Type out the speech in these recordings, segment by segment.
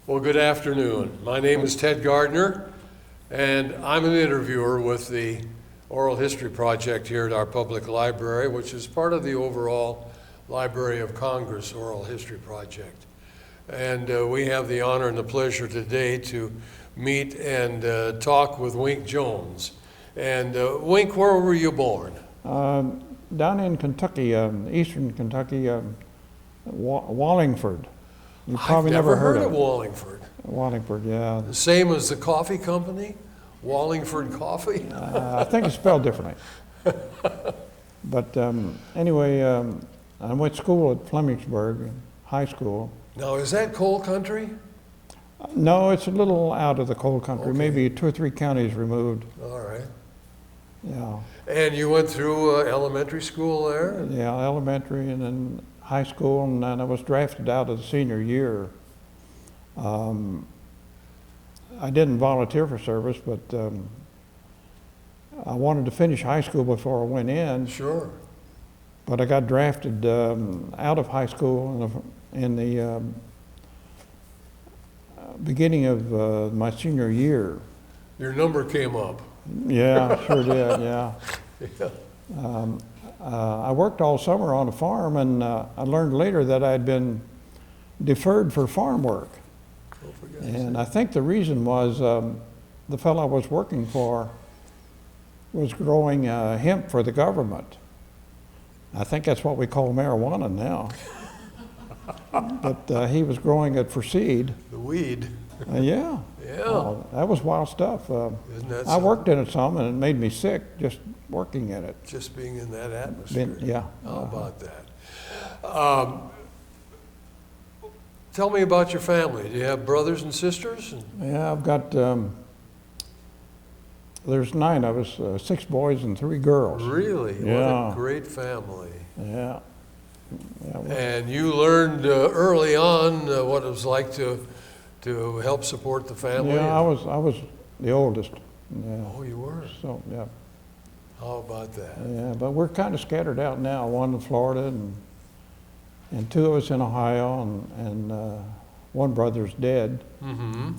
Well, good afternoon. My name is Ted Gardner, and I'm an interviewer with the Oral History Project here at our public library, which is part of the overall Library of Congress Oral History Project. And we have the honor and the pleasure today to meet and talk with Wink Jones. And Wink, where were you born? Down in Kentucky, eastern Kentucky, Wallingford. You probably I've never heard of of Wallingford. Wallingford, yeah. The same as the coffee company? Wallingford Coffee? I think it's spelled differently. But anyway, I went to school at Flemingsburg, high school. Now, is that coal country? No, it's a little out of the coal country, Okay. maybe 2 or 3 counties removed. All right. Yeah, And you went through elementary school there? yeah, elementary and then high school, and then I was drafted out of the senior year. I didn't volunteer for service, but I wanted to finish high school before I went in. Sure. But I got drafted out of high school in the beginning of my senior year. Your number came up. Yeah, sure did, yeah. Yeah. I worked all summer on a farm, and I learned later that I'd been deferred for farm work. Oh, for God's And I think the reason was the fellow I was working for was growing hemp for the government. I think that's what we call marijuana now. But he was growing it for seed. The weed. Yeah. Yeah. That was wild stuff. Isn't that I something? worked in it some, and it made me sick just working in it. Just being in that atmosphere. Yeah. How about that? Tell me about your family. Do you have brothers and sisters? Yeah, I've got, there's 9 of us, 6 boys and 3 girls. Really? Yeah. What a great family. Yeah. Yeah, well, And you learned early on what it was like to help support the family? yeah, I was the oldest. Yeah. Oh, you were? So, yeah. How about that? Yeah, but we're kind of scattered out now, one in Florida and 2 of us in Ohio, and one brother's dead, Mm-hmm.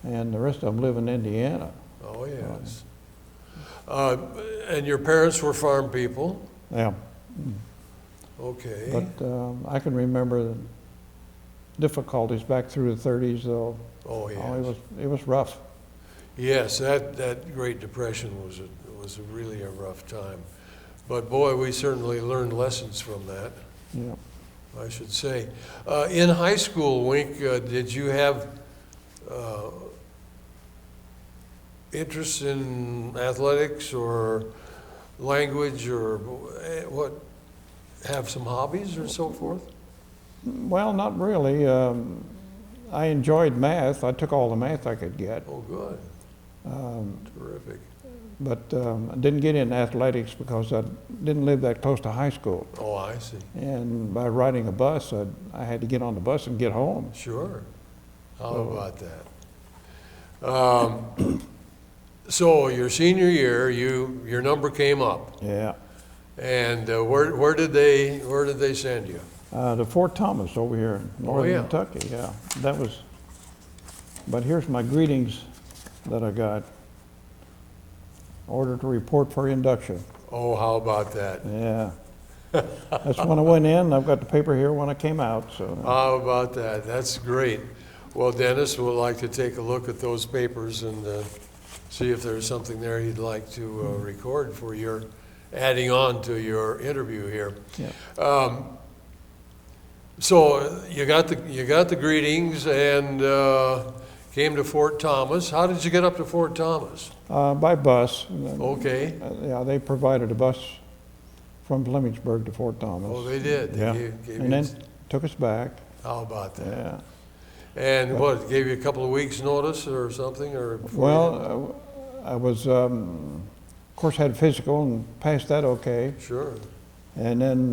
and the rest of them live in Indiana. Oh, yes. And your parents were farm people? Yeah, Okay. but I can remember the difficulties back through the 30s, though. Oh, yes. Oh, it was rough. Yes, that Great Depression was really a rough time. But boy, we certainly learned lessons from that, Yeah. I should say. In high school, Wink, did you have interest in athletics or language or what? Have some hobbies or so forth? Well, not really. I enjoyed math. I took all the math I could get. Oh, good. Terrific. But I didn't get into athletics because I didn't live that close to high school. Oh, I see. And by riding a bus, I had to get on the bus and get home. Sure. How about that? So your senior year, your number came up, Yeah. and where did they send you? To Fort Thomas over here in northern yeah. Kentucky, yeah. That was, but here's my greetings that I got. Order to report for induction. Oh, how about that? Yeah. That's when I went in. I've got the paper here when I came out, so. How about that? That's great. Well, Dennis would like to take a look at those papers and see if there's something there he'd like to record for your adding on to your interview here. Yeah. So you got the greetings and came to Fort Thomas. How did you get up to Fort Thomas? By bus. Okay. Yeah, they provided a bus from Flemingsburg to Fort Thomas. Oh, they did. They Yeah. gave And you, then took us back. how about that? Yeah. And what, gave you a couple of weeks notice or something, or? before Well, I was, of course, had physical and passed that okay. Sure. And then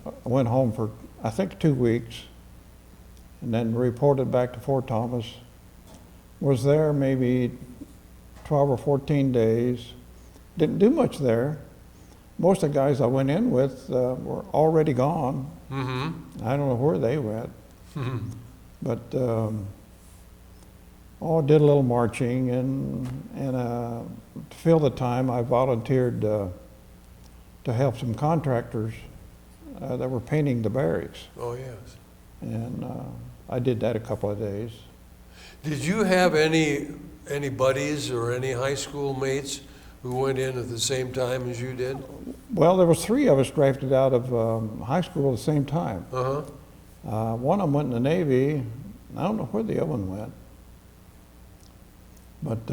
I went home for, I think, 2 weeks, and then reported back to Fort Thomas. Was there maybe 12 or 14 days. Didn't do much there. Most of the guys I went in with were already gone. Mm-hmm. I don't know where they went. Mm-hmm. But Oh, did a little marching, and to fill the time, I volunteered to help some contractors that were painting the barracks. Oh, yes. And I did that a couple of days. Did you have any buddies or any high school mates who went in at the same time as you did? Well, there was 3 of us drafted out of high school at the same time. Uh-huh. One of them went in the Navy. I don't know where the other one went. But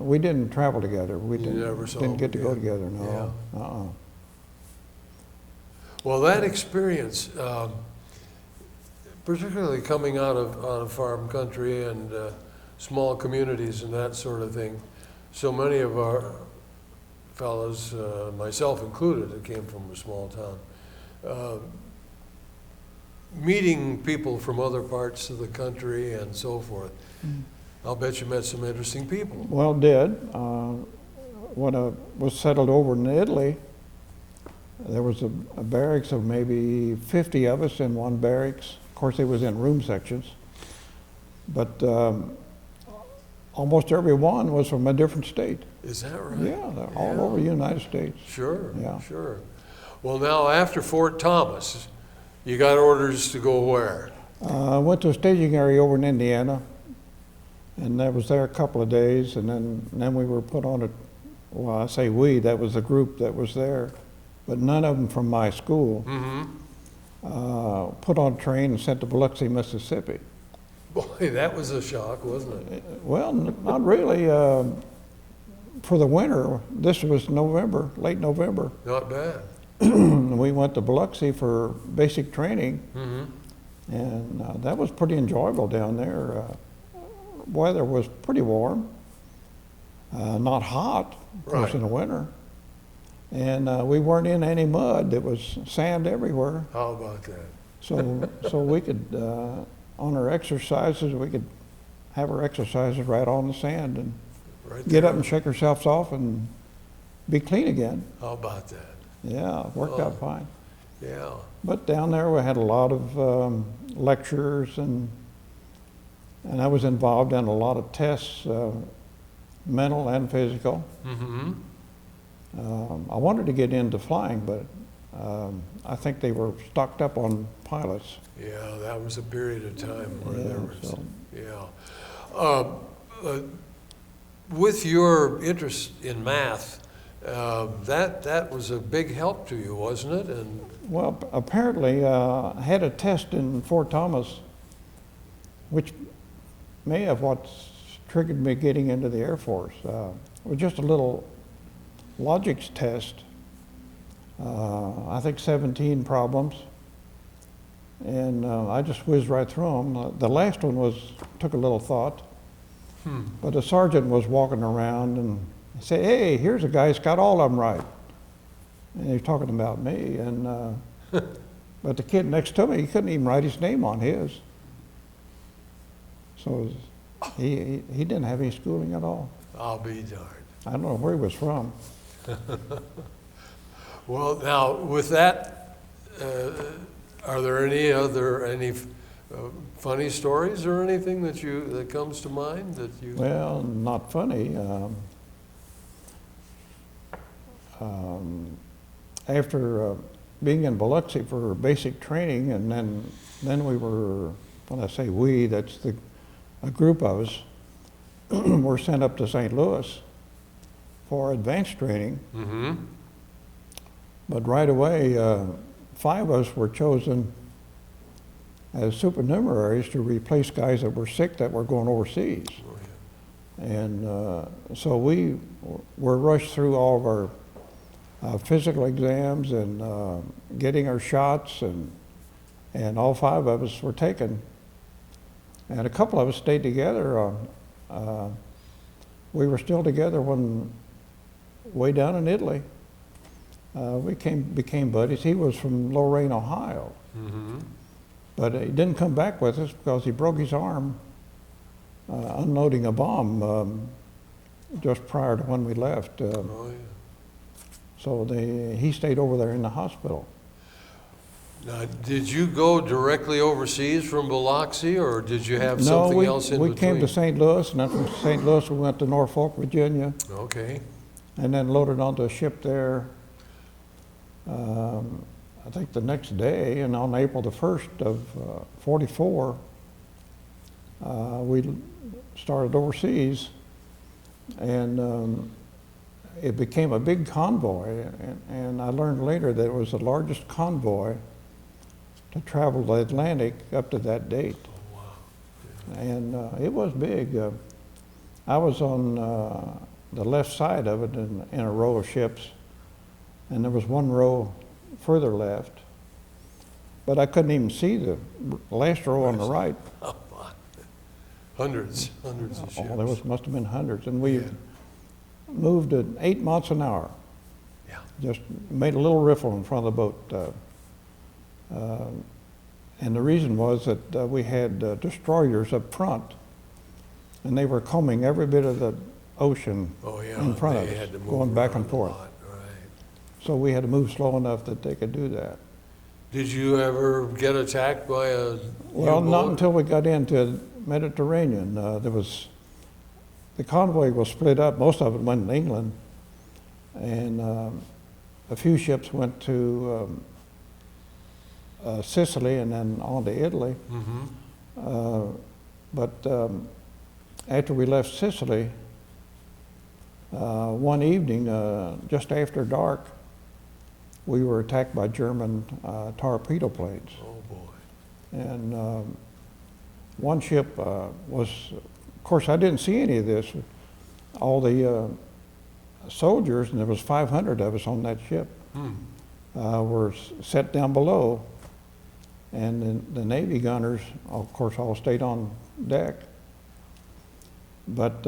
we didn't travel together. We You never saw didn't get to them, go yeah. together, no. Well, that experience, particularly coming out of farm country and small communities and that sort of thing, so many of our fellows, myself included, that came from a small town, meeting people from other parts of the country and so forth. I'll bet you met some interesting people. Well, did. When I was settled over in Italy, there was a barracks of maybe 50 of us in one barracks. Of course, it was in room sections. But almost every one was from a different state. Is that right? Yeah, they're all over the United States. Sure, Yeah. sure. Well, now after Fort Thomas, you got orders to go where? I went to a staging area over in Indiana, and I was there a couple of days, and then we were put on well, I say we, that was the group that was there, but none of them from my school, put on a train and sent to Biloxi, Mississippi. Boy, that was a shock, wasn't it? Well, not really. For the winter, this was November, late November. Not bad. We went to Biloxi for basic training, Mm-hmm. and that was pretty enjoyable down there. Weather was pretty warm, not hot, of course, Right. in the winter. And we weren't in any mud. It was sand everywhere. How about that? So we could, on our exercises, we could have our exercises right on the sand and Right get there. up and shake ourselves off and be clean again. How about that? Yeah, it worked out fine. Yeah. But down there, we had a lot of lectures, and I was involved in a lot of tests, mental and physical. Mm-hmm. I wanted to get into flying, but I think they were stocked up on pilots. Yeah, that was a period of time where there was, so- yeah. With your interest in math, that was a big help to you, wasn't it? And Well, apparently, I had a test in Fort Thomas, which may have what's triggered me getting into the Air Force. It was just a little logics test. I think 17 problems, and I just whizzed right through them. The last one took a little thought, but the sergeant was walking around and said, "Hey, here's a guy who's got all of them right." And he was talking about me, and but the kid next to me, he couldn't even write his name on his. So he didn't have any schooling at all. I'll be darned. I don't know where he was from. Well, now with that, are there any funny stories or anything that comes to mind that you? Well, not funny. After being in Biloxi for basic training, and then we were, when I say we, that's a group of us, were sent up to St. Louis for advanced training. Mm-hmm. But right away, 5 of us were chosen as supernumeraries to replace guys that were sick that were going overseas. Oh, yeah. And so we were rushed through all of our physical exams and getting our shots, and all 5 of us were taken. And a couple of us stayed together. We were still together when way down in Italy. We became buddies. He was from Lorain, Ohio. Mm-hmm. But he didn't come back with us because he broke his arm unloading a bomb just prior to when we left. Oh, yeah. So he stayed over there in the hospital. Now, did you go directly overseas from Biloxi, or did you have No, something else in we between? came to St. Louis, and then from St. Louis we went to Norfolk, Virginia, Okay, and then loaded onto a ship there. I think the next day, and on April the 1st of 44, we started overseas, and it became a big convoy, and I learned later that it was the largest convoy to travel the Atlantic up to that date. oh, wow. And it was big. I was on the left side of it in a row of ships, and there was one row further left, but I couldn't even see the last row on the right. Oh, wow. Hundreds of ships. Oh, there must have been hundreds, and we Yeah. moved at 8 miles an hour. Yeah. Just made a little riffle in front of the boat. And the reason was that we had destroyers up front, and they were combing every bit of the ocean Oh, yeah. in front of They us, had to move going back and around a forth. lot, right. So we had to move slow enough that they could do that. Did you ever get attacked by a Well, not U-boat? until we got into the Mediterranean. The convoy was split up. Most of it went to England, and a few ships went to Sicily and then on to Italy. Mm-hmm. But after we left Sicily, one evening, just after dark, we were attacked by German torpedo planes. Oh, boy. And one ship was, of course, I didn't see any of this. All the soldiers, and there was 500 of us on that ship, were set down below. And the Navy gunners, of course, all stayed on deck. But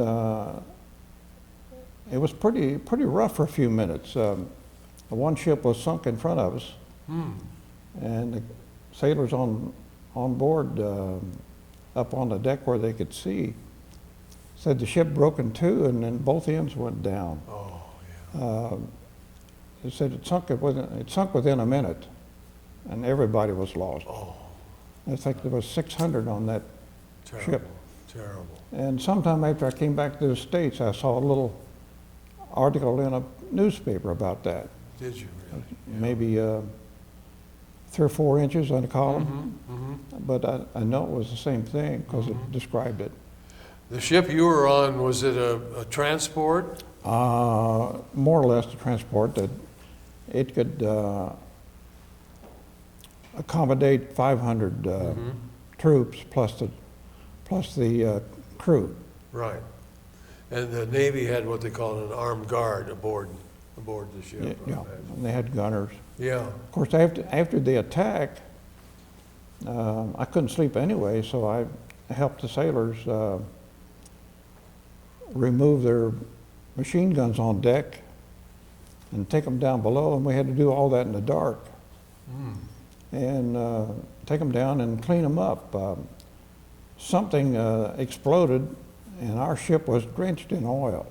it was pretty rough for a few minutes. One ship was sunk in front of us, and the sailors on board, up on the deck where they could see, said the ship broke in two, and then both ends went down. Oh, yeah. They said it sunk within a minute, and everybody was lost. Oh, I think there was 600 on that terrible. ship. Terrible. And sometime after I came back to the States, I saw a little article in a newspaper about that. Did you really? Maybe 3 or 4 inches on a column. Mm-hmm. But I know it was the same thing because it described it. The ship you were on, was it a transport? More or less the transport that it could accommodate 500 troops plus the crew. Right. And the Navy had what they call an armed guard aboard the ship. I Yeah, imagine. and they had gunners. Yeah. Of course, after the attack, I couldn't sleep anyway, so I helped the sailors remove their machine guns on deck and take them down below, and we had to do all that in the dark. And take them down and clean them up. Something exploded, and our ship was drenched in oil.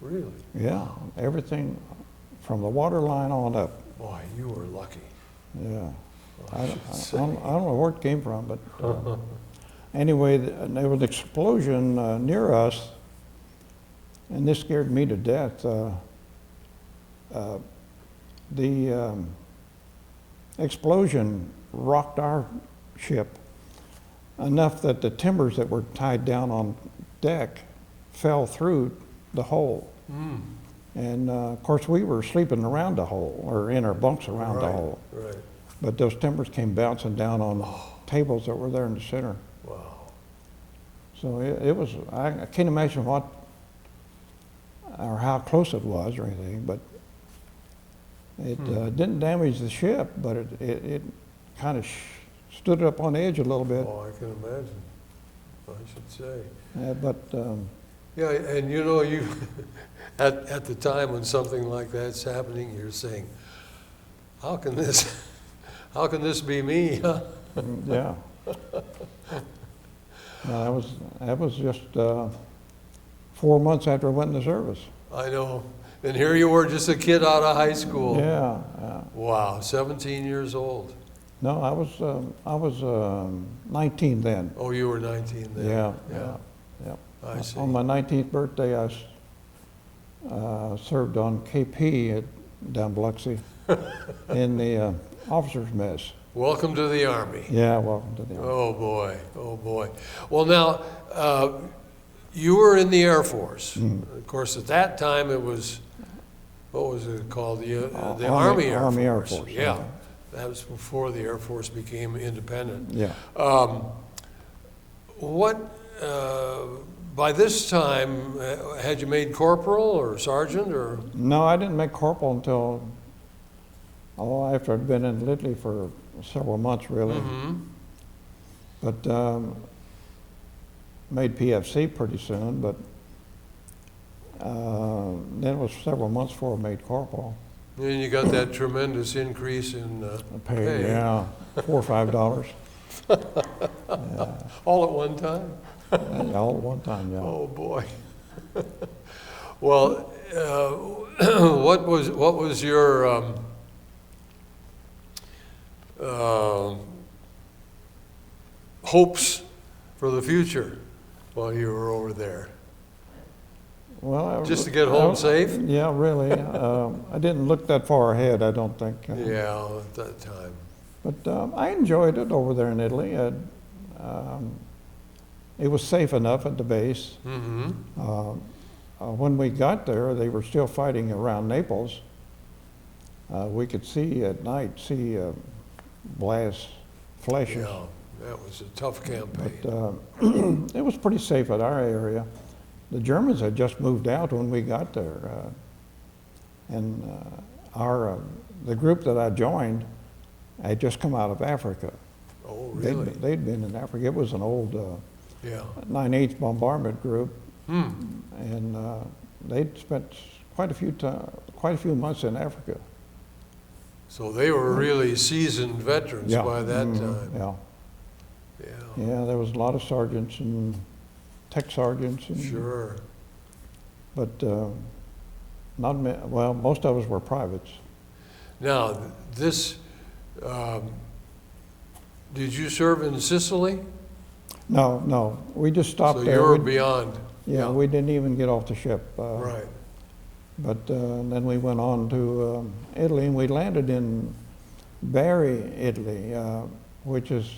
Really? Yeah, everything from the water line on up. Boy, you were lucky. Yeah. I I should say. don't know where it came from, but anyway, there was an explosion near us, and this scared me to death. The explosion rocked our ship enough that the timbers that were tied down on deck fell through the hole. And of course, we were sleeping around the hole, or in our bunks around the Right, hole. right. But those timbers came bouncing down on tables that were there in the center. Wow. So it was, I can't imagine what, or how close it was or anything, but it didn't damage the ship, but it kind of stood it up on the edge a little bit. Oh, I can imagine, I should say. But Yeah, and you know, you, at the time when something like that's happening, you're saying, how can this be me? huh?" yeah. No, that was just 4 months after I went in the service. I know. And here you were, just a kid out of high school. Yeah. Wow, 17 years old. No, I was 19 then. Oh, you were 19 then? Yeah. I see. On my 19th birthday, I served on KP down Biloxi in the officers' mess. Welcome to the Army. Yeah, welcome to the Army. Oh, boy. Oh, boy. Well, now, you were in the Air Force. Of course, at that time, it was, what was it called? The Army Air Force. Army Air Force. Yeah. That was before the Air Force became independent. Yeah. By this time, had you made corporal or sergeant or? No, I didn't make corporal until, after I'd been in Italy for several months, really. Mm-hmm. But made PFC pretty soon, but then it was several months before I made corporal. And you got that tremendous increase in pay. Yeah, $4 or $5. All at one time? All at one time, yeah. Oh, boy. Well, what was your hopes for the future while you were over there? Well, Just to get home safe? Yeah, really. I didn't look that far ahead, I don't think. Yeah, at that time. But I enjoyed it over there in Italy. It was safe enough at the base. Mm-hmm. When we got there, they were still fighting around Naples. We could see at night, blast flashes. Yeah, that was a tough campaign. But it was pretty safe at our area. The Germans had just moved out when we got there. And the group that I joined had just come out of Africa. Oh, really? They'd been in Africa. It was an old Yeah. 9/8 bombardment group, Hmm. and they'd spent quite a few months in Africa. So they were really seasoned veterans Yeah. by that Mhm. time. Yeah, Yeah. yeah. There was a lot of sergeants and tech sergeants, and, Sure. but well, most of us were privates. Now, did you serve in Sicily? No, we just stopped So there. you were We- beyond. Yeah, we didn't even get off the ship. Right. But then we went on to Italy, and we landed in Bari, Italy, which is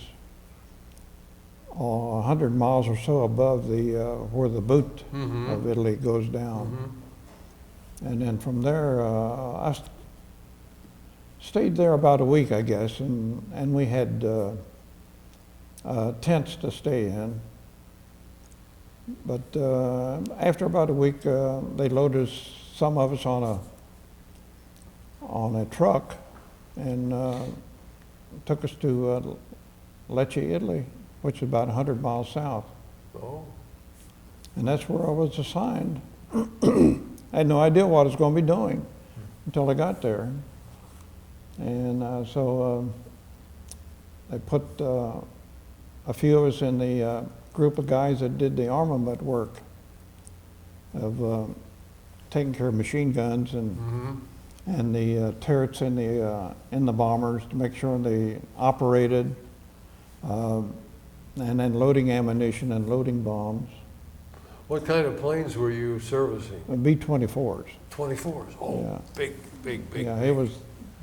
100 miles or so above where the boot Mm-hmm. of Italy goes down. Mm-hmm. And then from there, stayed there about a week, I guess, and we had tents to stay in. But after about a week, they loaded some of us on a truck and took us to Lecce, Italy, which is about 100 miles south. Oh. And that's where I was assigned. I had no idea what I was going to be doing until I got there. And so they put a few of us in the group of guys that did the armament work of taking care of machine guns and Mm-hmm. the turrets in the bombers to make sure they operated, and then loading ammunition and loading bombs. What kind of planes were you servicing? B-24s. 24s. Oh, Yeah. big. Yeah, it was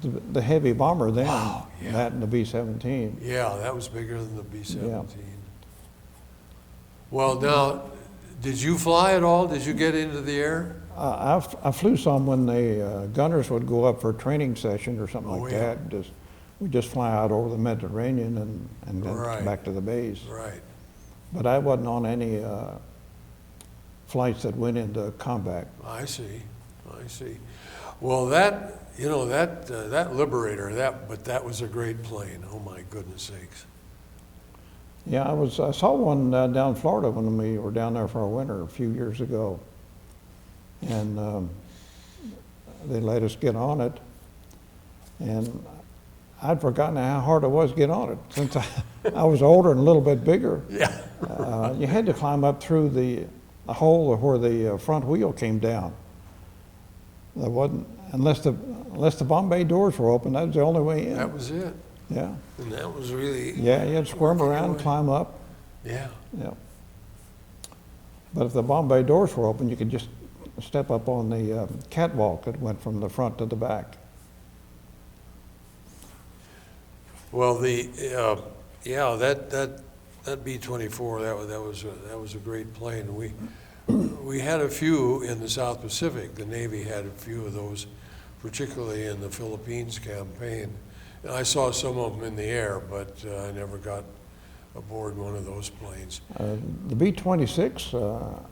the heavy bomber then. Wow, yeah. That and the B-17. Yeah, that was bigger than the B-17. Yeah. Well, now, did you fly at all? Did you get into the air? I flew some when the gunners would go up for a training session or something Oh, like yeah. that. We'd just fly out over the Mediterranean and then Right. back to the base. Right. But I wasn't on any flights that went into combat. I see. Well, that Liberator, that was a great plane. Oh, my goodness sakes. Yeah, I saw one down in Florida when we were down there for our winter a few years ago. And they let us get on it. And I'd forgotten how hard it was to get on it since I was older and a little bit bigger. Yeah. You had to climb up through the hole where the front wheel came down. There wasn't, unless the bomb bay doors were open, that was the only way in. That was it. Yeah. And that was really. Yeah, you had to squirm working your around, way- climb up. Yeah, Yeah. But if the bomb bay doors were open, you could just step up on the catwalk that went from the front to the back. well, yeah, that B-24, that was a great plane. We had a few in the South Pacific. The Navy had a few of those, particularly in the Philippines campaign. And I saw some of them in the air, but I never got aboard one of those planes. The B-26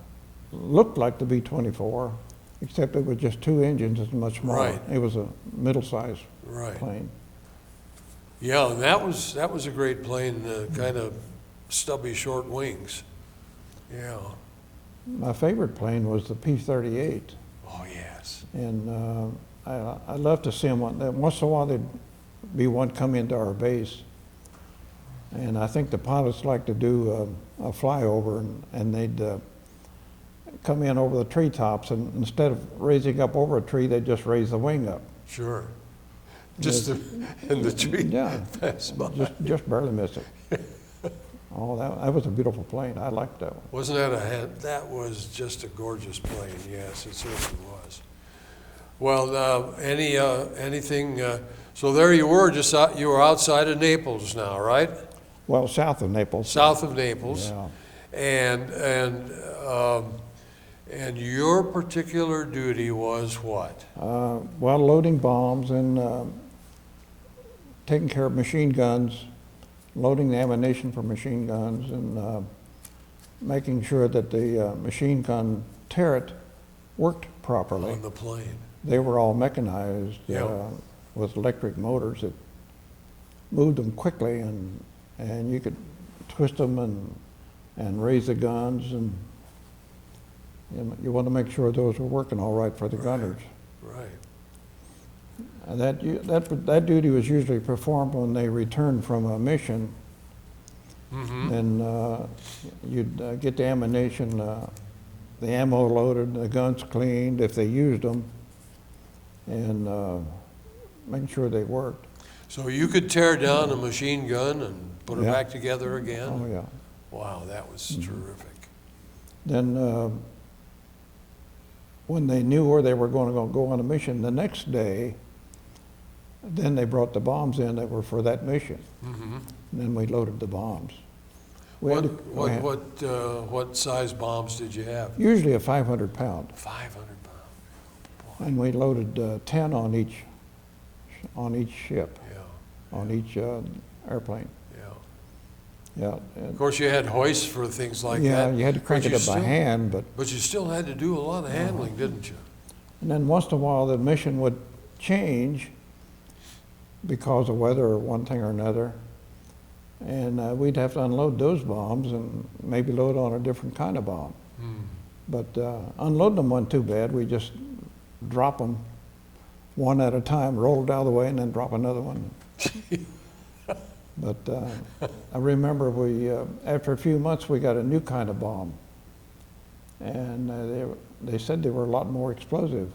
looked like the B-24, except it was just two engines and much smaller. Right. It was a middle-sized Right. plane. Yeah, and that was a great plane, kind of stubby, short wings. Yeah. My favorite plane was the P-38, Oh, yes. and I'd love to see them. Once in a while, there'd be one come into our base, and I think the pilots like to do a flyover, and they'd come in over the treetops, and instead of raising up over a tree, they'd just raise the wing up. Sure. Just in the tree. Yeah, Pass by. just barely missed it. Oh, that was a beautiful plane. I liked that one. Wasn't that was just a gorgeous plane, yes, it certainly was. Well, anything, so there you were, you were outside of Naples now, right? Well, south of Naples. South of Naples. Yeah. And your particular duty was what? Well, loading bombs and taking care of machine guns, loading the ammunition for machine guns, and making sure that the machine gun turret worked properly. On the plane. They were all mechanized Yep. with electric motors that moved them quickly, and you could twist them and raise the guns, and you want to make sure those were working all right for the gunners. Right. And that duty was usually performed when they returned from a mission. Mm-hmm. Then you'd get the ammunition, the ammo loaded, the guns cleaned if they used them, and making sure they worked. So you could tear down a machine gun and put it Yeah. back together again? Oh, yeah. Wow, that was terrific. Then when they knew where they were going to go on a mission the next day, then they brought the bombs in that were for that mission. Mm-hmm. And then we loaded the bombs. What size bombs did you have? Usually a 500-pound. 500 pounds. And we loaded 10 on each ship, Yeah, on each airplane. yeah. Yeah. Of course, you had hoists for things like Yeah, that. you had to crank but it you up by still- hand, but But you still had to do a lot of handling, didn't you? and then once in a while the mission would change because of weather or one thing or another, and we'd have to unload those bombs and maybe load on a different kind of bomb. Hmm. But unloading them wasn't too bad. We just drop them one at a time, roll it out of the way, and then drop another one. But I remember after a few months, we got a new kind of bomb. And they said they were a lot more explosive.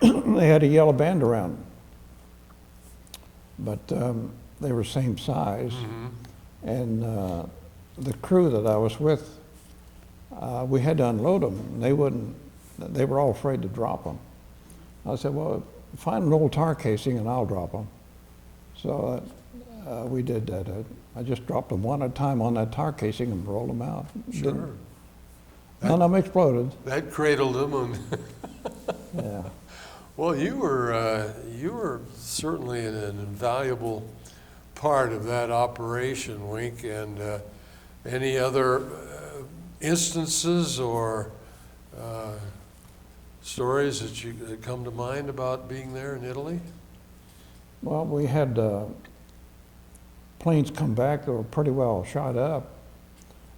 They had a yellow band around, but they were same size. Mm-hmm. And the crew that I was with, we had to unload them. They were all afraid to drop them. I said, well, find an old tar casing and I'll drop them. So we did that. I just dropped them one at a time on that tar casing and rolled them out. Sure. None of them exploded. That cradled them. And Yeah. well, you were certainly an invaluable part of that operation, Wink. And any other instances or stories that come to mind about being there in Italy? Well, we had planes come back that were pretty well shot up.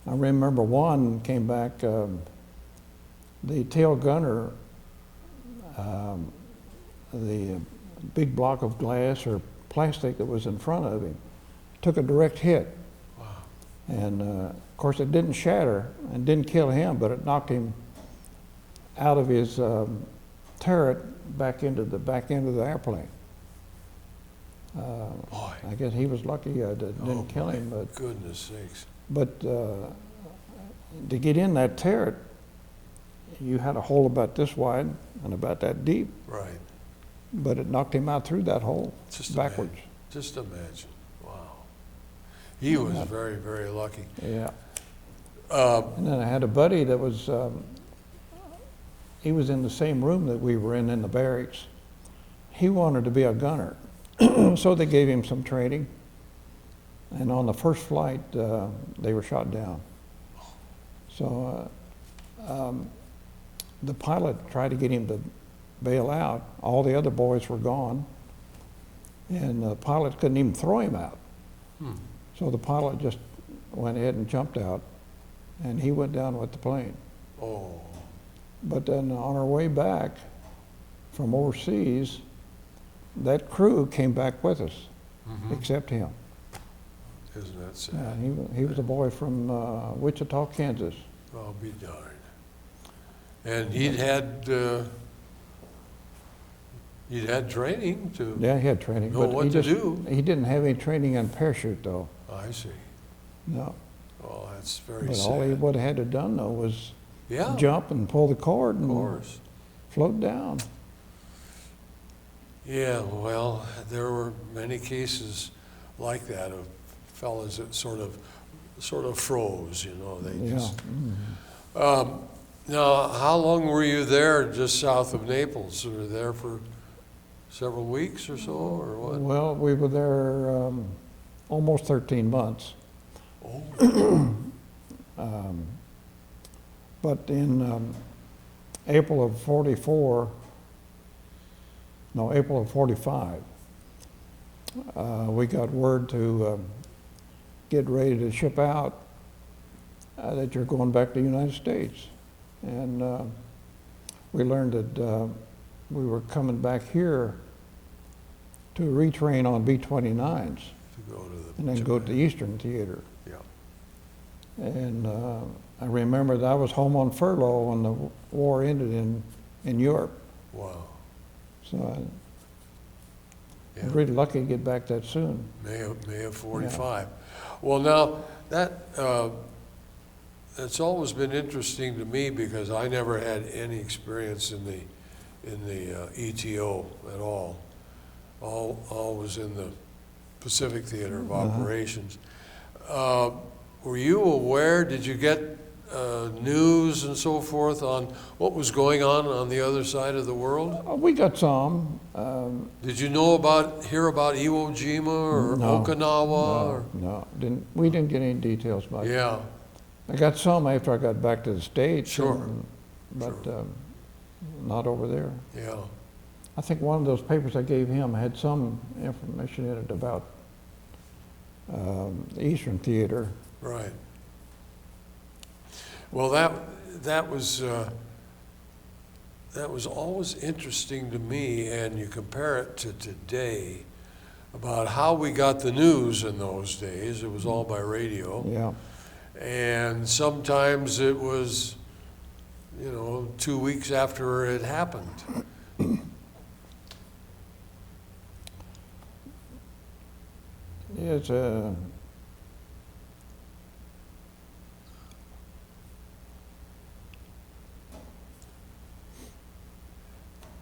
I remember one came back, the tail gunner, the big block of glass or plastic that was in front of him took a direct hit. Wow. And of course it didn't shatter and didn't kill him, but it knocked him out of his turret back into the back end of the airplane. Boy. I guess he was lucky I didn't kill my him, Goodness sakes. but to get in that turret, you had a hole about this wide and about that deep, Right. but it knocked him out through that hole, Just backwards. Just imagine. Wow. He was Yeah. very, very lucky. Yeah. Uh, And then I had a buddy that was, he was in the same room that we were in the barracks. He wanted to be a gunner, so they gave him some training. And on the first flight, they were shot down. So the pilot tried to get him to bail out. All the other boys were gone, and the pilot couldn't even throw him out. So the pilot just went ahead and jumped out, and he went down with the plane. Oh. But then on our way back from overseas, that crew came back with us, except him. Isn't that sad? He was a boy from Wichita, Kansas. I'll be darned. And he'd had training to. Yeah, he had training, Know but what to do. he didn't have any training on parachute, though. I see. No. Oh, that's very But sad. all he would have had to done, though, was Yeah, jump and pull the cord of and course. float down. Yeah, well, there were many cases like that of fellas that sort of froze, you know, they Yeah. just. Now, how long were you there just south of Naples? Were you there for several weeks or so, or what? Well, we were there almost 13 months. Oh, But in April of 45, we got word to get ready to ship out, that you're going back to the United States. And we learned that we were coming back here to retrain on B-29s to go to the. and then go to the Eastern Theater. Yeah. And I remember that I was home on furlough when the war ended in Europe. Wow. So I Yeah. was really lucky to get back that soon. May of 45. Well, now, that's always been interesting to me because I never had any experience in the ETO at all. All was in the Pacific Theater of Operations. Were you aware, did you get news and so forth on what was going on the other side of the world? We got some. Did you hear about Iwo Jima or No, Okinawa? we didn't get any details about it. Yeah, I got some after I got back to the States. Sure, But not over there. yeah. I think one of those papers I gave him had some information in it about the Eastern Theater. Right. Well, that was always interesting to me, and you compare it to today about how we got the news in those days. It was all by radio, Yeah. and sometimes it was, 2 weeks after it happened. It's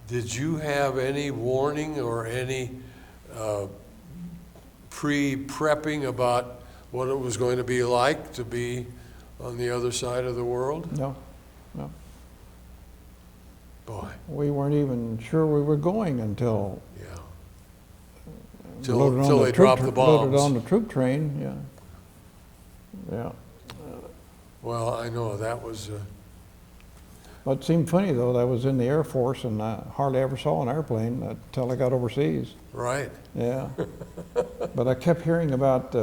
Did you have any warning or any pre-prepping about what it was going to be like to be on the other side of the world? no. Boy, We weren't even sure we were going until yeah. loaded on Till the they troop dropped the Loaded bombs. on the troop train, yeah. Yeah. Well, I know that was, But it seemed funny, though, that I was in the Air Force and I hardly ever saw an airplane until I got overseas. right. Yeah. But I kept hearing about,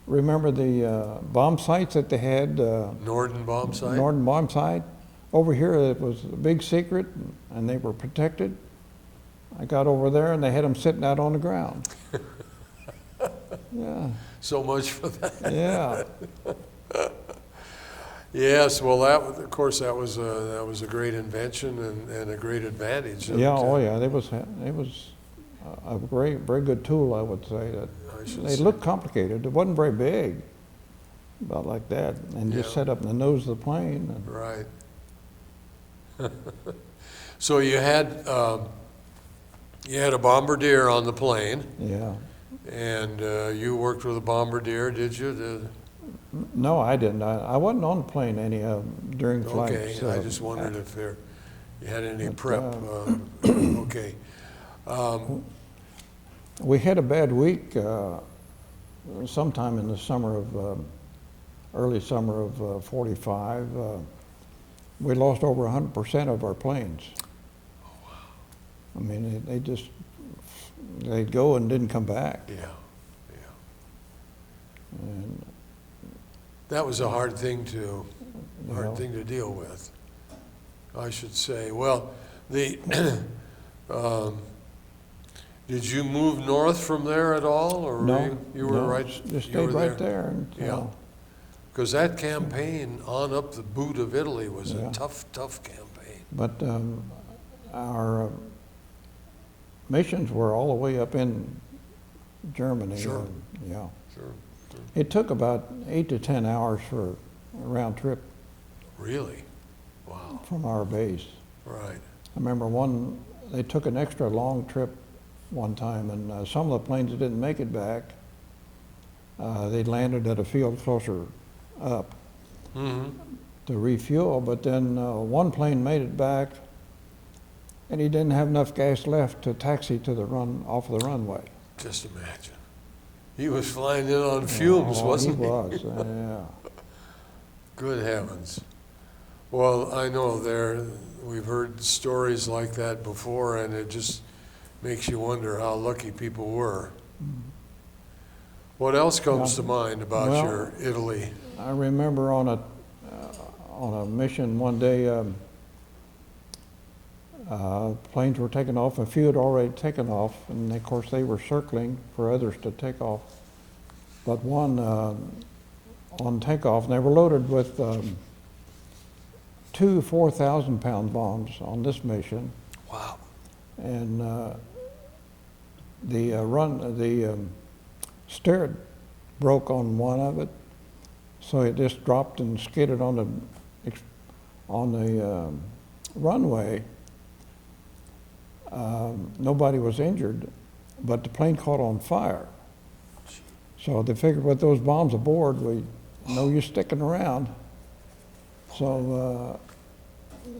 remember the bomb sites that they had? Norden bomb site? Norden bomb site. Over here, it was a big secret and they were protected. I got over there and they had them sitting out on the ground. Yeah. So much for that. Yeah. Yes, well, of course, that was a great invention and a great advantage. Yeah, oh yeah, it was a very good tool, I would say. That I should they say. looked complicated. It wasn't very big, about like that, and just Yeah. set up in the nose of the plane. And Right. So you had a bombardier on the plane, yeah. and you worked with a bombardier, did you? No, I didn't. I wasn't on the plane any during flight. Okay, I just wondered if you had any But, prep. Okay. We had a bad week sometime in the summer of, early summer of 45. We lost over 100% of our planes. Oh, wow. I mean, they'd go and didn't come back. Yeah, yeah. And, That was a hard thing you know, to deal with, I should say. Well, did you move north from there at all, or no, you were no, right? just you stayed were right there. And, Yeah. Because that campaign on up the boot of Italy was a Yeah. tough campaign. But our missions were all the way up in Germany. Sure. Yeah. Sure. It took about 8 to 10 hours for a round trip Really? Wow. from our base. Right. I remember they took an extra long trip one time, and some of the planes that didn't make it back, they landed at a field closer up Mm-hmm. to refuel, but then one plane made it back, and he didn't have enough gas left to taxi to off the runway. Just imagine. He was flying in on fumes, Oh, wasn't he? He was, yeah. Good heavens. Well, I know we've heard stories like that before, and it just makes you wonder how lucky people were. What else comes to mind about Well, your Italy? I remember on a mission one day, planes were taking off. A few had already taken off, and of course they were circling for others to take off. But one on takeoff, and they were loaded with 2 4,000-pound bombs on this mission. Wow. And the steer broke on one of it, so it just dropped and skidded on the runway. Nobody was injured, but the plane caught on fire. So they figured with those bombs aboard, no use sticking around. So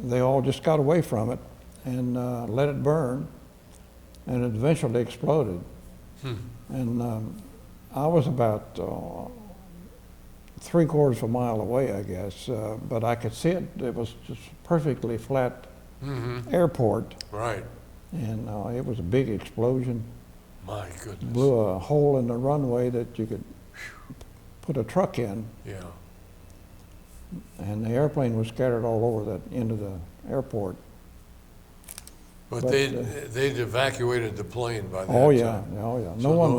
they all just got away from it and let it burn, and it eventually exploded. And I was about 3/4 of a mile away, I guess, but I could see it. It was just perfectly flat Mm-hmm. airport, Right. and it was a big explosion. My goodness. Blew a hole in the runway that you could put a truck in, Yeah. and the airplane was scattered all over that end of the airport. But But, they'd evacuated the plane by that Oh yeah, time. oh yeah. So No one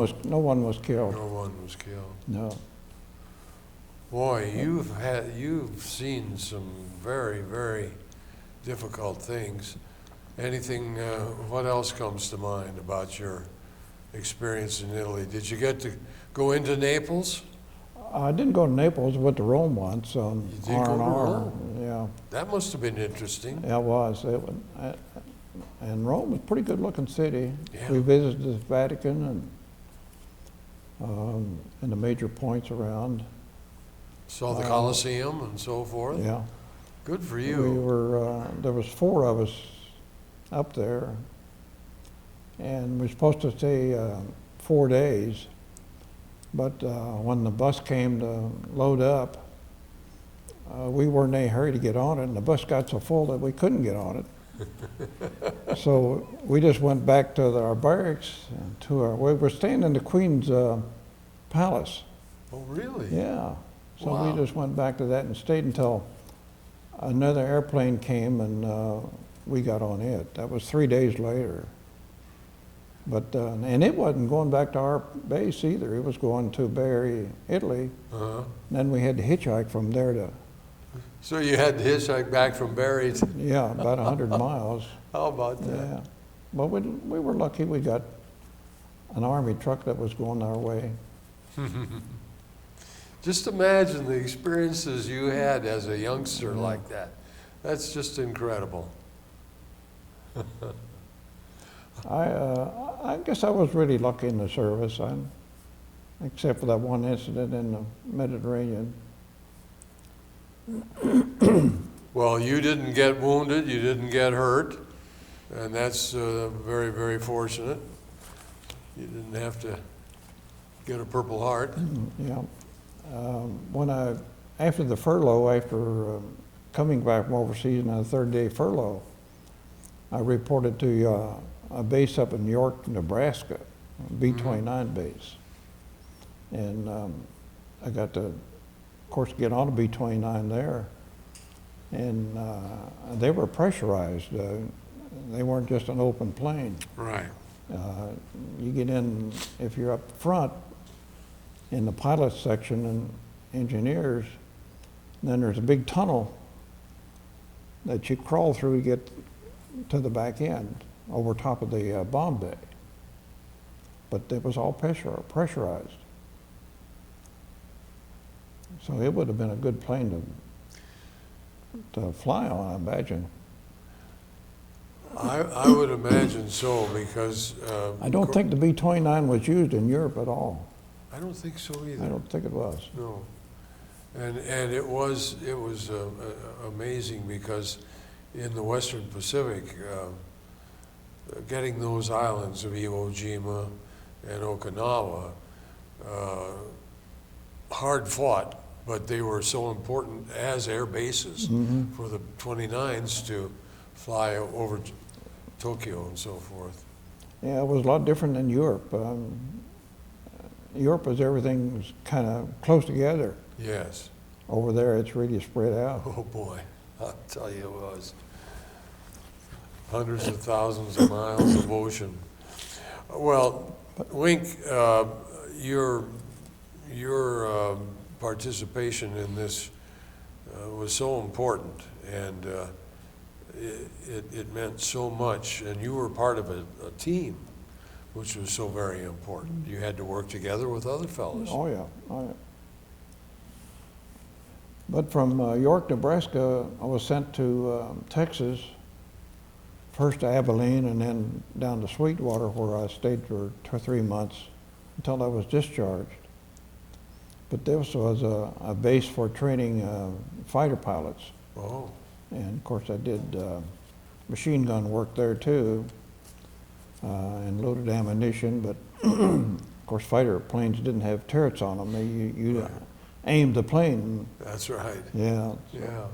was killed. No one was killed. No. Boy, you've seen some very, very difficult things. Anything, what else comes to mind about your experience in Italy? Did you get to go into Naples? I didn't go to Naples. I went to Rome once on You did go to R&R. Rome? Yeah, That must have been interesting. it was. And Rome was a pretty good-looking city. Yeah. We visited the Vatican and the major points around. Saw the Colosseum and so forth. Yeah. Good for We you. were, there was 4 of us up there, and we were supposed to stay 4 days, but when the bus came to load up, we weren't in any hurry to get on it, and the bus got so full that we couldn't get on it. So we just went back to our barracks, we were staying in the Queen's palace. Oh, really? Yeah. So Wow. we just went back to that and stayed until another airplane came and we got on it. That was 3 days later. But, and it wasn't going back to our base either. It was going to Bari, Italy. Uh-huh. Then we had to hitchhike from there to, So you had to hitchhike back from Barry yeah, about 100 miles. How about that? Yeah. But we were lucky. We got an Army truck that was going our way. Just imagine the experiences you had as a youngster like that. That's just incredible. I guess I was really lucky in the service, except for that one incident in the Mediterranean. Well, you didn't get wounded, you didn't get hurt, and that's very, very fortunate. You didn't have to get a Purple Heart. Yeah. After the furlough, after coming back from overseas on the third day furlough, I reported to a base up in York, Nebraska, B-29 base. And I got to, of course, get on a B-29 there. And they were pressurized. They weren't just an open plane. Right. You get in, if you're up front in the pilot section and engineers, then there's a big tunnel that you crawl through to get to the back end over top of the bomb bay. But it was all pressurized. So it would have been a good plane to fly on, I imagine. I would imagine so, because I don't think the B-29 was used in Europe at all. I don't think so either. I don't think it was. No, and it was amazing, because in the Western Pacific, getting those islands of Iwo Jima and Okinawa, hard fought, but they were so important as air bases for the 29s to fly over Tokyo and so forth. Yeah, it was a lot different than Europe. Europe was everything's kind of close together. Yes. Over there, it's really spread out. Oh boy, I'll tell you, it was hundreds of thousands of miles of ocean. Well, Wink, your participation in this was so important, and it meant so much, and you were part of a team, which was so very important. You had to work together with other fellows. Oh yeah, oh yeah. But from York, Nebraska, I was sent to Texas, first to Abilene and then down to Sweetwater, where I stayed for 2 or 3 months until I was discharged. But this was a base for training fighter pilots. Oh. And of course I did machine gun work there too, and loaded ammunition, but of course fighter planes didn't have turrets on them. You Right. aimed the plane. That's right. Yeah. Yeah.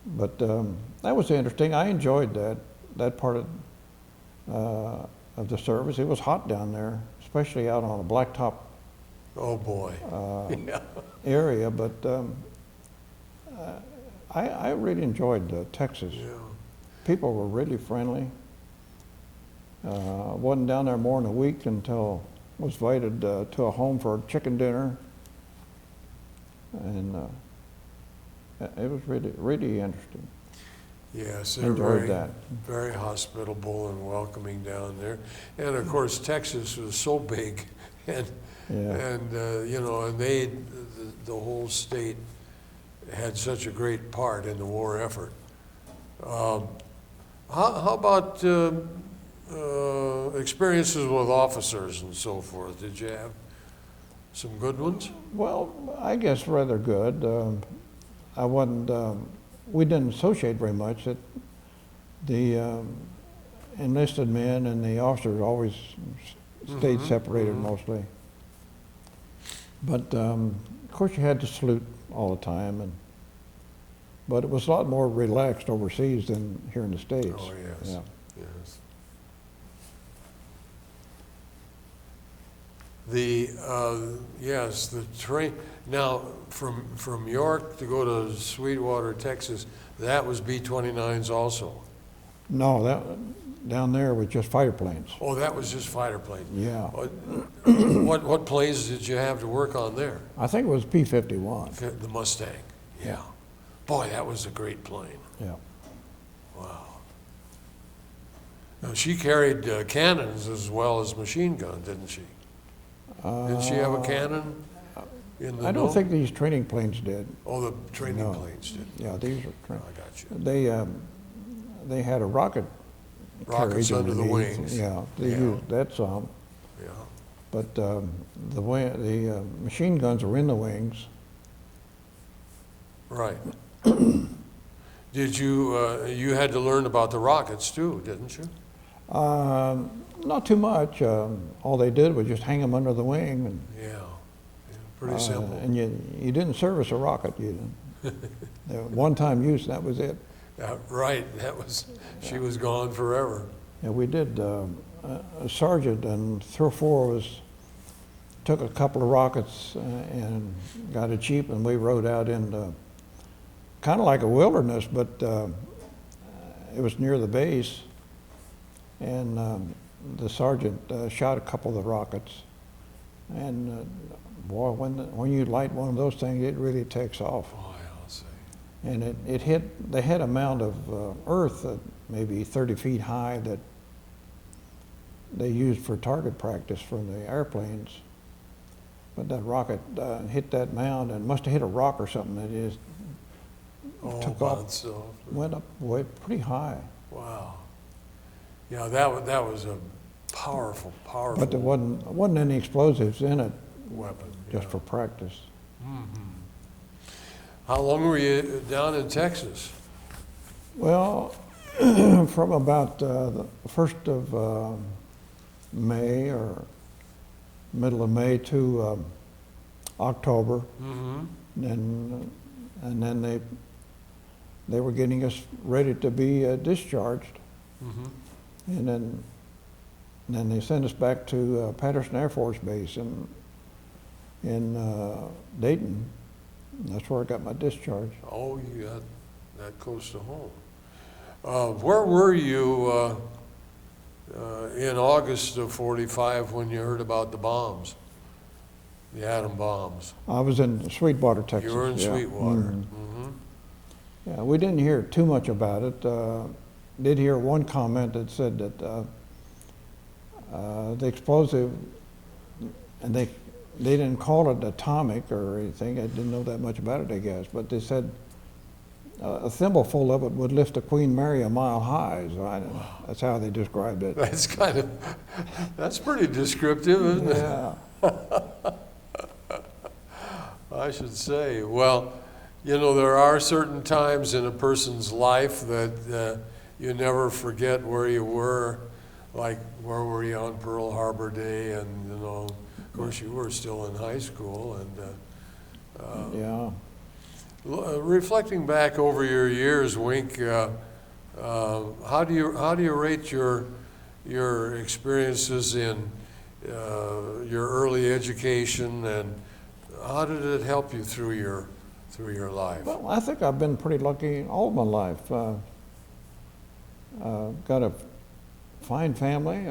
But that was interesting. I enjoyed that part of the service. It was hot down there, especially out on a blacktop Oh boy. Yeah. area. But I really enjoyed Texas. Yeah. People were really friendly. Wasn't down there more than a week until was invited to a home for a chicken dinner, and it was really, really interesting. Yes, they're Enjoyed very, that. very hospitable and welcoming down there. And of course, Texas was so big, and Yeah. you know, and the whole state had such a great part in the war effort. How about experiences with officers and so forth? Did you have some good ones? Well, I guess rather good. I wasn't. We didn't associate very much. The enlisted men and the officers always stayed separated mostly. But of course, you had to salute all the time, but it was a lot more relaxed overseas than here in the States. Oh yes. Yeah. Yes. The train, now from York to go to Sweetwater, Texas, that was B-29s also. No, that down there was just fighter planes. Oh, that was just fighter planes. Yeah. What planes did you have to work on there? I think it was P-51. The Mustang, yeah. Boy, that was a great plane. Yeah. Wow. Now, she carried cannons as well as machine guns, didn't she? Didn't she have a cannon in the I don't dome? think these training planes did. Oh, the training No. planes did. Yeah, these are, Oh, I got you. they had a rocket Rockets carriage under the underneath. wings. Yeah, they Yeah. used that some, Yeah. but the machine guns were in the wings. Right. Did you, you had to learn about the rockets too, didn't you? Not too much. All they did was just hang them under the wing, and Yeah. Pretty simple. and you didn't service a rocket. You one-time use. That was it. Right, she was gone forever. Yeah, we did. A sergeant and 3 or 4 of us took a couple of rockets and got it cheap, and we rode out into kind of like a wilderness, but it was near the base. And the sergeant shot a couple of the rockets, and boy, when you light one of those things, it really takes off. Oh, yeah, I'll say. And it hit. They had a mound of earth, maybe 30 feet high, that they used for target practice from the airplanes. But that rocket hit that mound and must have hit a rock or something. It just took off, bounced off. went up way pretty high. Wow. Yeah, that was a powerful, powerful But there wasn't any explosives in it, weapon. just yeah. for practice. How long were you down in Texas? Well, from about the 1st of May or middle of May to October, Mm-hmm. and then they were getting us ready to be discharged, Mm-hmm. and then they sent us back to Patterson Air Force Base in Dayton. That's where I got my discharge. Oh, you got that close to home. Where were you in August of '45 when you heard about the bombs, the atom bombs? I was in Sweetwater, Texas. You were in yeah. Sweetwater. Mhm. Mm-hmm. Yeah, we didn't hear too much about it. Did hear one comment that said that the explosive, and they didn't call it atomic or anything. I didn't know that much about it, I guess. But they said a thimbleful of it would lift the Queen Mary a mile high. So that's how they described it. That's pretty descriptive, isn't it? Yeah. I should say. Well, you know, there are certain times in a person's life that you never forget where you were, like where were you on Pearl Harbor Day, and you know, of course you were still in high school, and Yeah. reflecting back over your years, Wink, how do you rate your experiences in your early education, and how did it help you through your life? Well, I think I've been pretty lucky all my life. Got a fine family.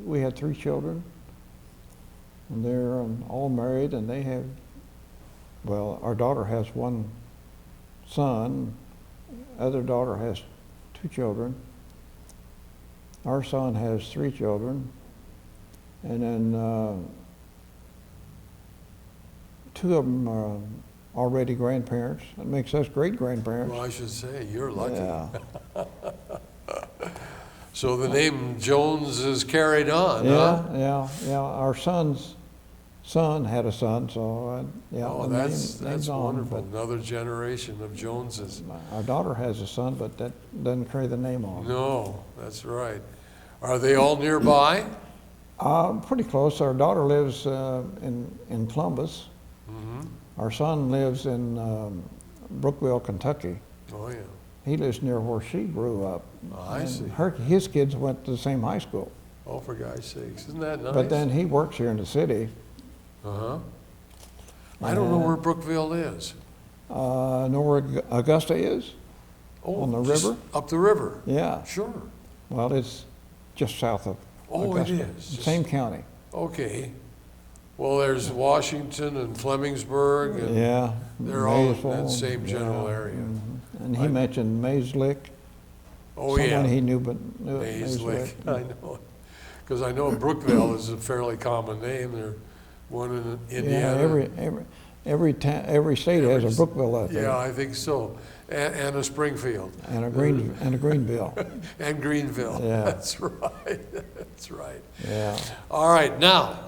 We had 3 children, and they're all married, and they have. Well, our daughter has 1 son. Other daughter has 2 children. Our son has 3 children, and then 2 of them are already grandparents. That makes us great grandparents. Well, I should say, you're lucky. Yeah. So the name Jones is carried on, Yeah, huh? yeah. Our son's son had a son, so yeah. Oh, the that's name's on, wonderful. Another generation of Joneses. but our daughter has a son, but that doesn't carry the name on. No, that's right. Are they all nearby? Pretty close. Our daughter lives in Columbus. Mm-hmm. Our son lives in Brookville, Kentucky. Oh, yeah. He lives near where she grew up. I And see. His kids went to the same high school. Oh, for God's sakes, isn't that nice? But then he works here in the city. Uh-huh. I don't know where Brookville is. Know where Augusta is? Oh, On the just river? Up the river. Yeah. Sure. Well, it's just south of Oh, Augusta. it is. Just- Same county. Okay. Well, there's Washington and Flemingsburg, and Yeah. they're all in that Maysville, same general area. And he I- mentioned Mayslick. Oh, someone yeah. he knew, but knew Maze Lick. Lick, I know. Because I know Brookville is a fairly common name. There's one in Yeah, Indiana. every state has a Brookville, I think. Yeah, I think so. And a Springfield. And a Greenville. And Greenville. Yeah. That's right. That's right. Yeah. All right, now,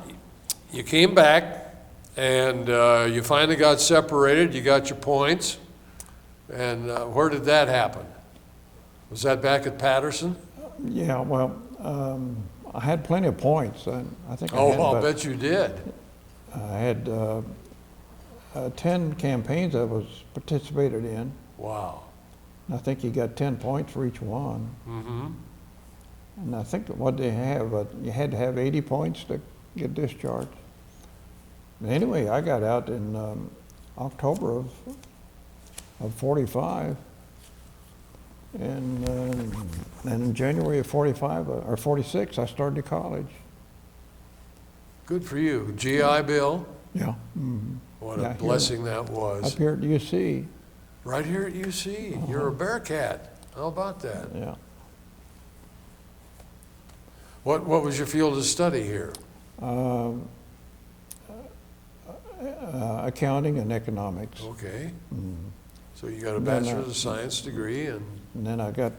you came back and you finally got separated. You got your points. And where did that happen? Was that back at Patterson? Yeah, well, I had plenty of points. I think I Oh, had I'll about- bet you did. I had 10 campaigns I was participated in. Wow. And I think you got 10 points for each one. Mm-hmm. And I think what they have, you had to have 80 points to get discharged. But anyway, I got out in October of 45. And in January of 45 or 46, I started college. Good for you. GI Bill. Yeah. Mm-hmm. What a Yeah, blessing that Up was. here at UC. Right here at UC. You're a Bearcat. How about that? Yeah. What was your field of study here? Accounting and economics. Okay. Mm. So you got a Then, Bachelor's of Science degree and, And then I got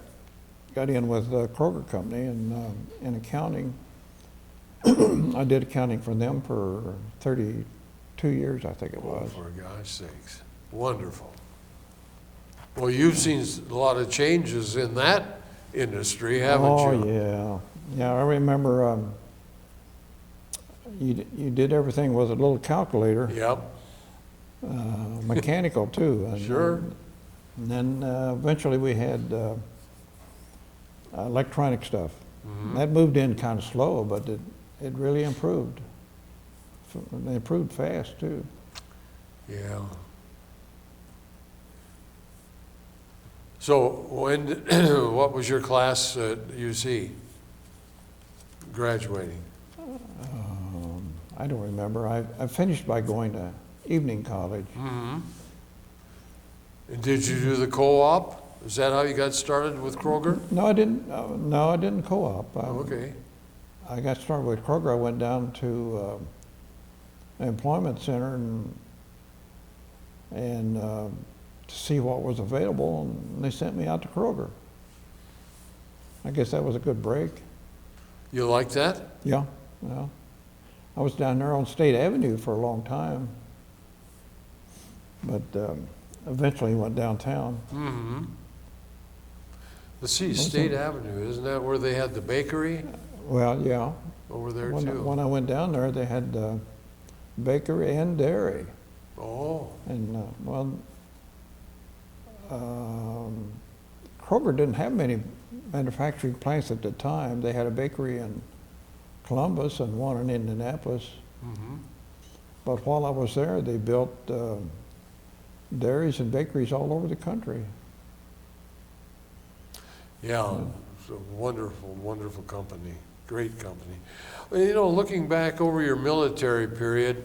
in with the Kroger Company in accounting. I did accounting for them for 32 years, I think it oh, was. for gosh sakes, wonderful. Well, you've seen a lot of changes in that industry, haven't Oh, you? yeah. Yeah, I remember you did everything with a little calculator, Yep, mechanical too. And, sure. And then eventually we had electronic stuff. Mhm. That moved in kind of slow, but it really improved. It improved fast too. Yeah. So when, what was your class at UC graduating? I don't remember. I finished by going to evening college. Mm-hmm. And did you do the co-op? Is that how you got started with Kroger? No, I didn't. No, I didn't co-op. Okay. I got started with Kroger. I went down to an employment center and to see what was available, and they sent me out to Kroger. I guess that was a good break. You like that? Yeah, yeah. I was down there on State Avenue for a long time, but eventually went downtown. Mm-hmm. Let's see, State Avenue, isn't that where they had the bakery Well, yeah. over there When too? I went down there, they had bakery and dairy. Oh, And, Kroger didn't have many manufacturing plants at the time. They had a bakery in Columbus and one in Indianapolis. mm-hmm. But while I was there, they built dairies and bakeries all over the country. Yeah, it's a wonderful, wonderful company, great company. Well, you know, looking back over your military period,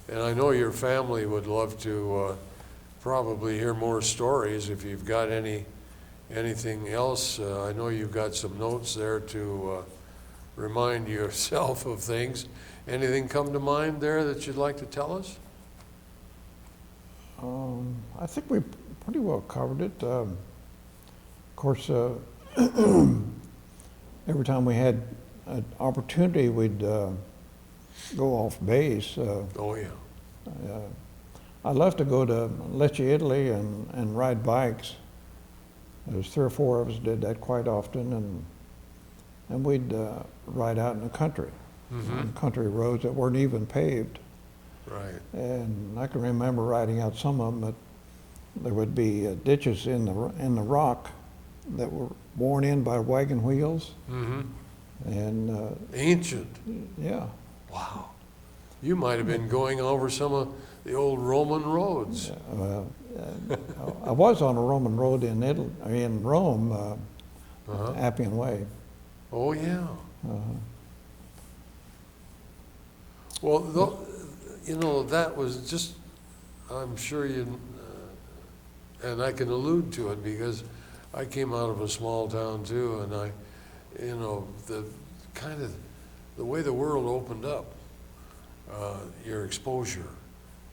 and I know your family would love to probably hear more stories if you've got anything else. I know you've got some notes there to remind yourself of things. Anything come to mind there that you'd like to tell us? I think we pretty well covered it. Of course, every time we had an opportunity, we'd go off base. Oh, yeah. I love to go to Lecce, Italy, and ride bikes. There's 3 or 4 of us did that quite often, and we'd ride out in the country, on country roads that weren't even paved. Right. And I can remember riding out some of them, but there would be ditches in the rock that were worn in by wagon wheels, Mm-hmm. and Ancient. yeah. Wow. You might have been going over some of the old Roman roads. I was on a Roman road in Italy, in Rome, Uh-huh. Appian Way. Oh, yeah. Uh, Well, you know, that was just, I'm sure you, and I can allude to it because I came out of a small town too, and the kind of, the way the world opened up, your exposure,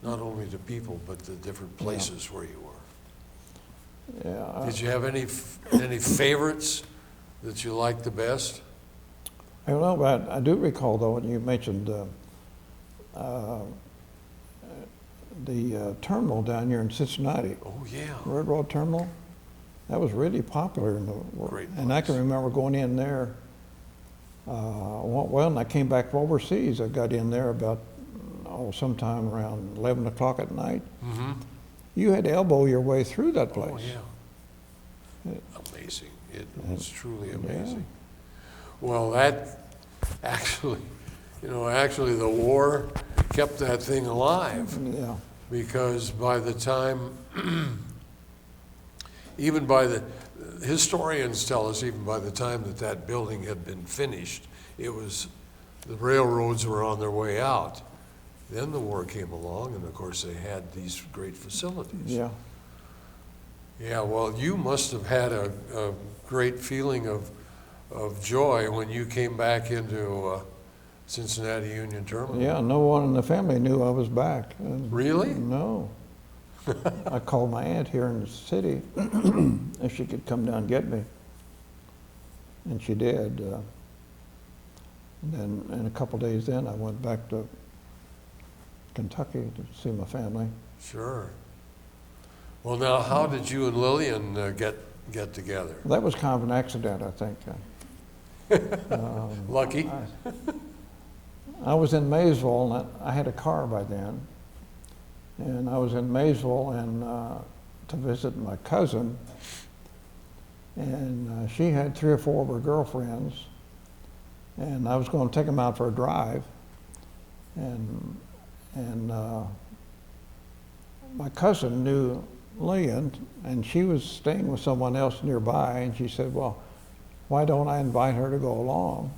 not only to people, but the different places where you were. Yeah. Did you have any favorites that you liked the best? I don't know, but I do recall though, when you mentioned the terminal down here in Cincinnati, Oh, yeah. Railroad Terminal. That was really popular in the world. Great And I can place. remember going in there, when I came back from overseas, I got in there about, sometime around 11 o'clock at night. Mm-hmm. You had to elbow your way through that place. Oh, yeah. Amazing. It was truly amazing. Well, that actually, the war kept that thing alive, Yeah, because by the time, historians tell us, even by the time that building had been finished, the railroads were on their way out. Then the war came along, and of course they had these great facilities. yeah. Yeah, well, you must have had a great feeling of joy when you came back into Cincinnati Union Terminal. Yeah, no one in the family knew I was back. And Really? no. I called my aunt here in the city if she could come down and get me. And she did. And then in a couple days then, I went back to Kentucky to see my family. Sure. Well, now, how did you and Lillian get together? That was kind of an accident, I think. Lucky? I was in Maysville, and I had a car by then. And I was in Maysville and to visit my cousin. And she had 3 or 4 of her girlfriends. And I was going to take them out for a drive. And my cousin knew Lillian, and she was staying with someone else nearby, and she said, well, why don't I invite her to go along?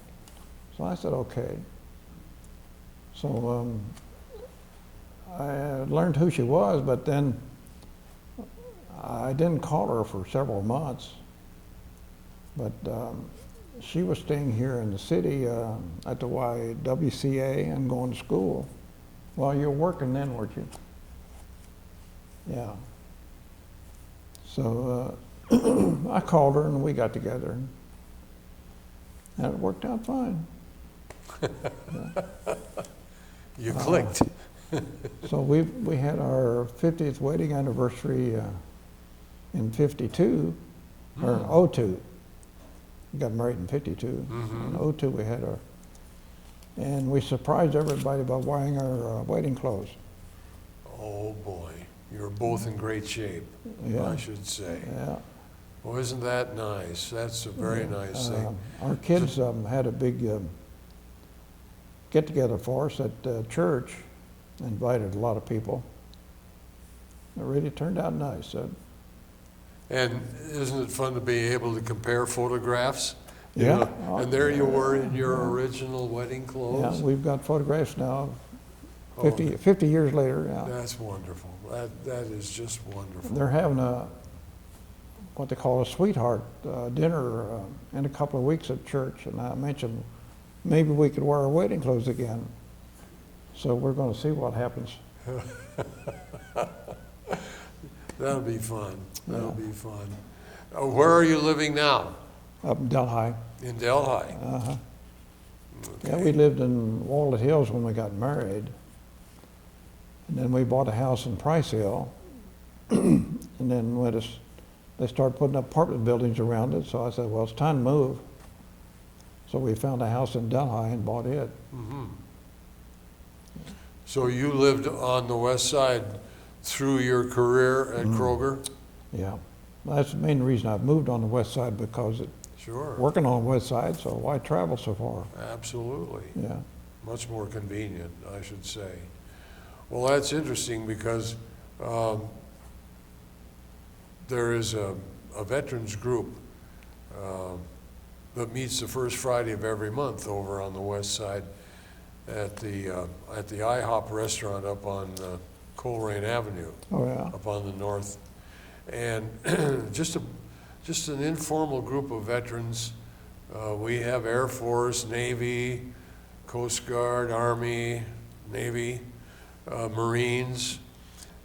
So I said, okay. So I learned who she was, but then I didn't call her for several months. But she was staying here in the city at the YWCA and going to school. Well, you were working then, weren't you? Yeah. So I called her and we got together. And it worked out fine. You clicked. So we had our 50th wedding anniversary in 52, or 02. We got married in 52. Mm-hmm. In 02 we had our, and we surprised everybody by wearing our wedding clothes. Oh, boy. You were both in great shape, Yeah. I should say. Yeah. Well, isn't that nice? That's a very nice thing. Our kids had a big get-together for us at church, invited a lot of people. It really turned out nice. And isn't it fun to be able to compare photographs? You Yeah. know, and there you were in your original wedding Yeah, clothes. we've got photographs now, Oh, 50 years later. Yeah. That's wonderful. That is just wonderful. They're having what they call a sweetheart dinner in a couple of weeks at church, and I mentioned maybe we could wear our wedding clothes again. So we're going to see what happens. That'll be fun. That'll Yeah. be fun. Where are you living now? Up in Delhi. In Delhi? Uh-huh. Yeah, Okay. we lived in Walnut Hills when we got married. And then we bought a house in Price Hill. And then they started putting up apartment buildings around it, so I said, well, it's time to move. So we found a house in Delhi and bought it. Mm-hmm. So you lived on the west side through your career at Kroger? Yeah. That's the main reason I've moved on the west side, because Sure. working on the west side, so why travel so far? Absolutely. Yeah. Much more convenient, I should say. Well, that's interesting because there is a veterans group that meets the first Friday of every month over on the west side at the IHOP restaurant up on Coleraine Avenue, Oh, yeah. up on the north. And just just an informal group of veterans. We have Air Force, Navy, Coast Guard, Army, Navy, Marines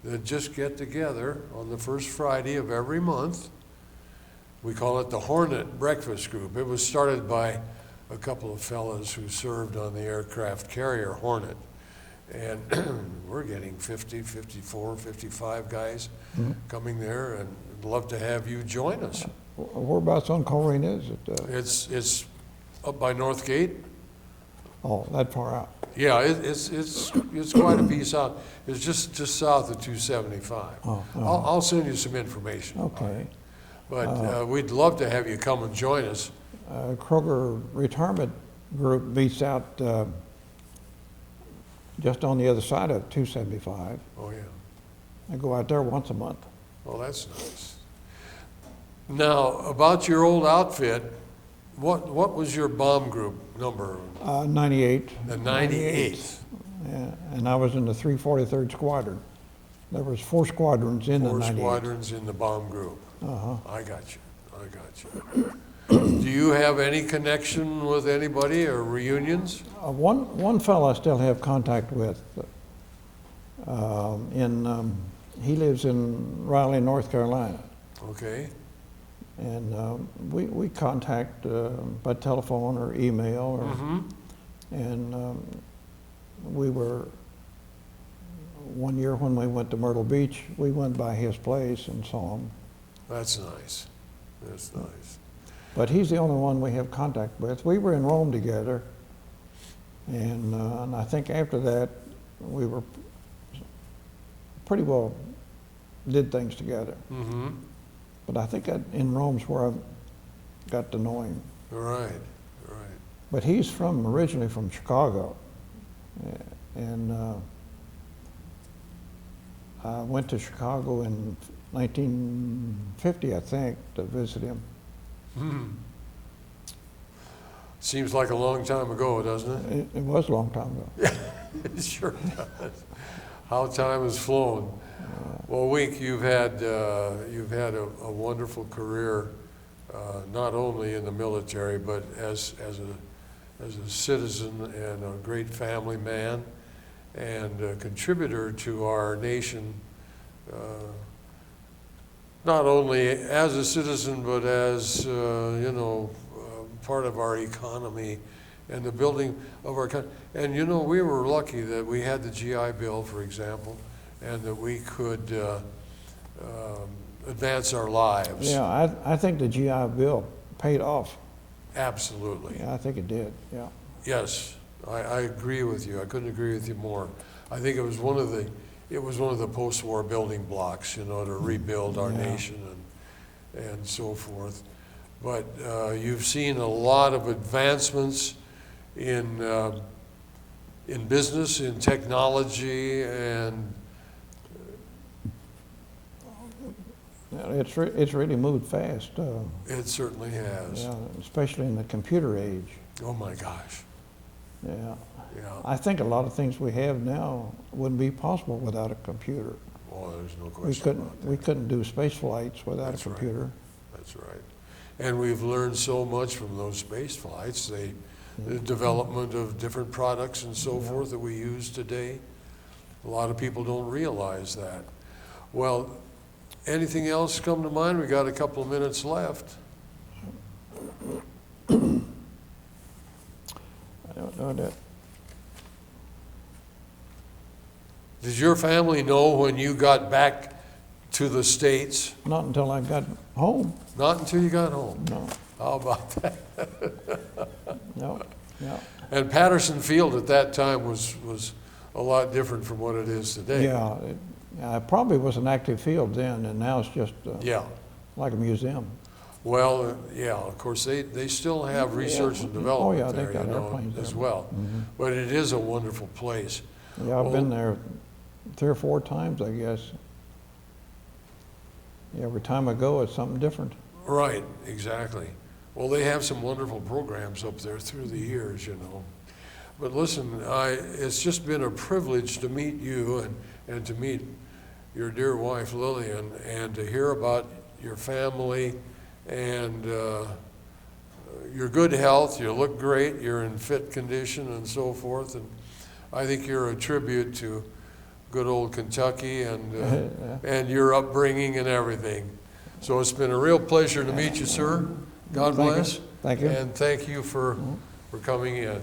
that just get together on the first Friday of every month. We call it the Hornet Breakfast Group. It was started by a couple of fellas who served on the aircraft carrier Hornet. And we're getting 50, 54, 55 guys coming there, and I'd love to have you join us. Whereabouts on Coleraine is it? It's up by North Gate. Oh, that far out. Yeah, it's quite a piece out. It's just south of 275. Oh, I'll send you some information. okay. But we'd love to have you come and join us. Kroger Retirement Group meets out just on the other side of 275. Oh, yeah. I go out there once a month. Well, that's nice. Now, about your old outfit, what was your bomb group number? 98. The 98th. Yeah, and I was in the 343rd Squadron. There was 4 squadrons in the 98. 4 squadrons in the bomb group. Uh-huh. I got you. Do you have any connection with anybody or reunions? One fellow I still have contact with. He lives in Raleigh, North Carolina. Okay. And we contact by telephone or email. And we were, one year when we went to Myrtle Beach, we went by his place and saw him. That's nice. That's nice. But he's the only one we have contact with. We were in Rome together, and I think after that we were pretty well did things together. Mm-hmm. But I think in Rome's where I got to know him. Right. But he's originally from Chicago, and I went to Chicago in 1950, I think, to visit him. Seems like a long time ago, doesn't it? It was a long time ago. It sure does. How time has flown. Well, Wink, you've had a wonderful career, not only in the military, but as a citizen and a great family man and a contributor to our nation, not only as a citizen, but as, part of our economy and the building of our country. And, we were lucky that we had the GI Bill, for example, and that we could advance our lives. Yeah, I think the GI Bill paid off. Absolutely. Yeah, I think it did, yeah. Yes, I agree with you. I couldn't agree with you more. I think it was one of the post-war building blocks, to rebuild our nation and so forth. But you've seen a lot of advancements in business, in technology, and It's really moved fast. it certainly has. Yeah, especially in the computer age. Oh my gosh. Yeah. Yeah. I think a lot of things we have now wouldn't be possible without a computer. Well, there's no question about that. We couldn't do space flights without That's a right. computer. That's right. And we've learned so much from those space flights, the development of different products and so forth that we use today. A lot of people don't realize that. Well, anything else come to mind? We got a couple of minutes left. I don't know that. Did your family know when you got back to the States? Not until I got home. Not until you got home. No, How about that? no. And Patterson Field at that time was a lot different from what it is today. Yeah, it probably was an active field then, and now it's just Yeah. like a museum. Well, yeah, of course, they still have research and development Oh, yeah, there, they've got airplanes as there. well. But it is a wonderful place. Yeah, I've been there 3 or 4 times, I guess. Every time I go, it's something different. Right, exactly. Well, they have some wonderful programs up there through the years, But listen, it's just been a privilege to meet you and to meet your dear wife, Lillian, and to hear about your family and your good health. You look great. You're in fit condition and so forth. And I think you're a tribute to good old Kentucky and your upbringing and everything. So it's been a real pleasure to meet you, sir. God Thank you. bless. Thank you. And thank you for coming in.